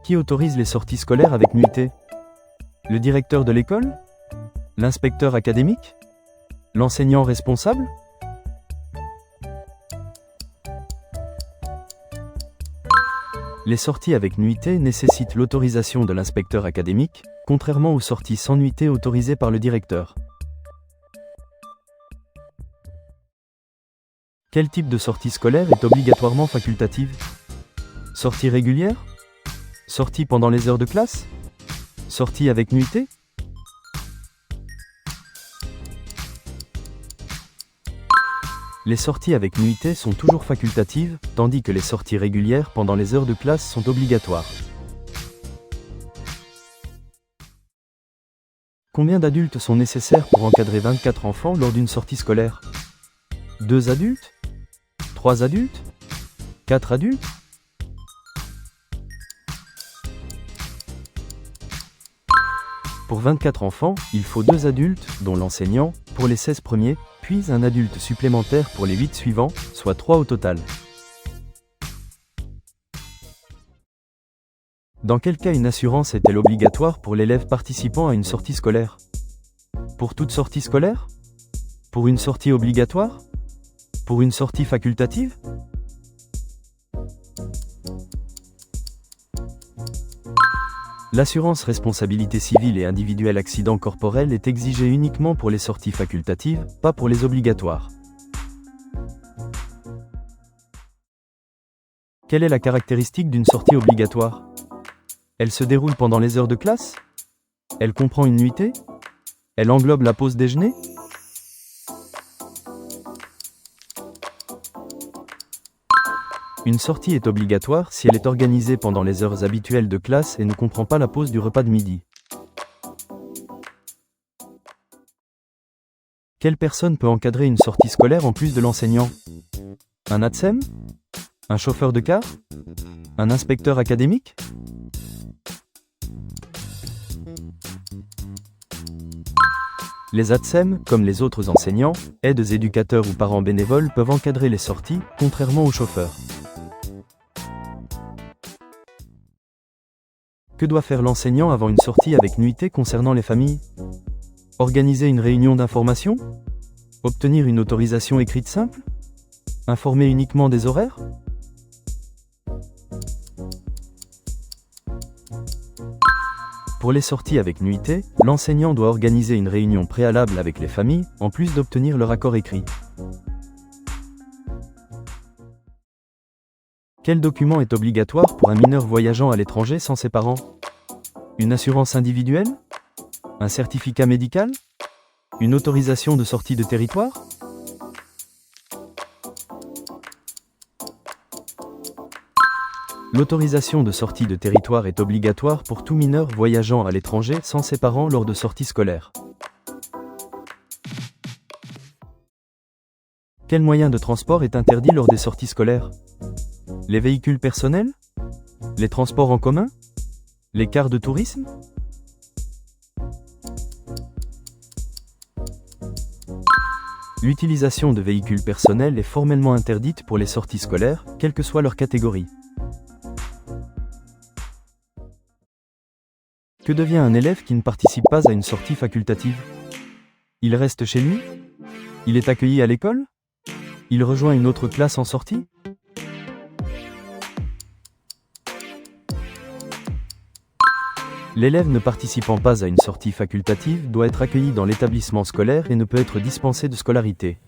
Qui autorise les sorties scolaires avec nuitée? Le directeur de l'école? L'inspecteur académique? L'enseignant responsable? Les sorties avec nuitée nécessitent l'autorisation de l'inspecteur académique, contrairement aux sorties sans nuitée autorisées par le directeur. Quel type de sortie scolaire est obligatoirement facultative? Sortie régulière? Sortie pendant les heures de classe? Sortie avec nuitée? Les sorties avec nuitée sont toujours facultatives, tandis que les sorties régulières pendant les heures de classe sont obligatoires. Combien d'adultes sont nécessaires pour encadrer 24 enfants lors d'une sortie scolaire? 2 adultes? 3 adultes? 4 adultes? Pour 24 enfants, il faut 2 adultes, dont l'enseignant, pour les 16 premiers, puis un adulte supplémentaire pour les 8 suivants, soit 3 au total. Dans quel cas une assurance est-elle obligatoire pour l'élève participant à une sortie scolaire? Pour toute sortie scolaire? Pour une sortie obligatoire? Pour une sortie facultative? L'assurance responsabilité civile et individuelle accident corporel est exigée uniquement pour les sorties facultatives, pas pour les obligatoires. Quelle est la caractéristique d'une sortie obligatoire? Elle se déroule pendant les heures de classe? Elle comprend une nuitée? Elle englobe la pause déjeuner? Une sortie est obligatoire si elle est organisée pendant les heures habituelles de classe et ne comprend pas la pause du repas de midi. Quelle personne peut encadrer une sortie scolaire en plus de l'enseignant? Un ATSEM? Un chauffeur de car? Un inspecteur académique? Les ATSEM, comme les autres enseignants, aides éducateurs ou parents bénévoles peuvent encadrer les sorties, contrairement aux chauffeurs. Que doit faire l'enseignant avant une sortie avec nuitée concernant les familles? Organiser une réunion d'information? Obtenir une autorisation écrite simple? Informer uniquement des horaires? Pour les sorties avec nuitée, l'enseignant doit organiser une réunion préalable avec les familles, en plus d'obtenir leur accord écrit. Quel document est obligatoire pour un mineur voyageant à l'étranger sans ses parents? Une assurance individuelle? Un certificat médical? Une autorisation de sortie de territoire? L'autorisation de sortie de territoire est obligatoire pour tout mineur voyageant à l'étranger sans ses parents lors de sorties scolaires. Quel moyen de transport est interdit lors des sorties scolaires? Les véhicules personnels? Les transports en commun? Les cars de tourisme? L'utilisation de véhicules personnels est formellement interdite pour les sorties scolaires, quelle que soit leur catégorie. Que devient un élève qui ne participe pas à une sortie facultative? Il reste chez lui? Il est accueilli à l'école? Il rejoint une autre classe en sortie? L'élève ne participant pas à une sortie facultative doit être accueilli dans l'établissement scolaire et ne peut être dispensé de scolarité.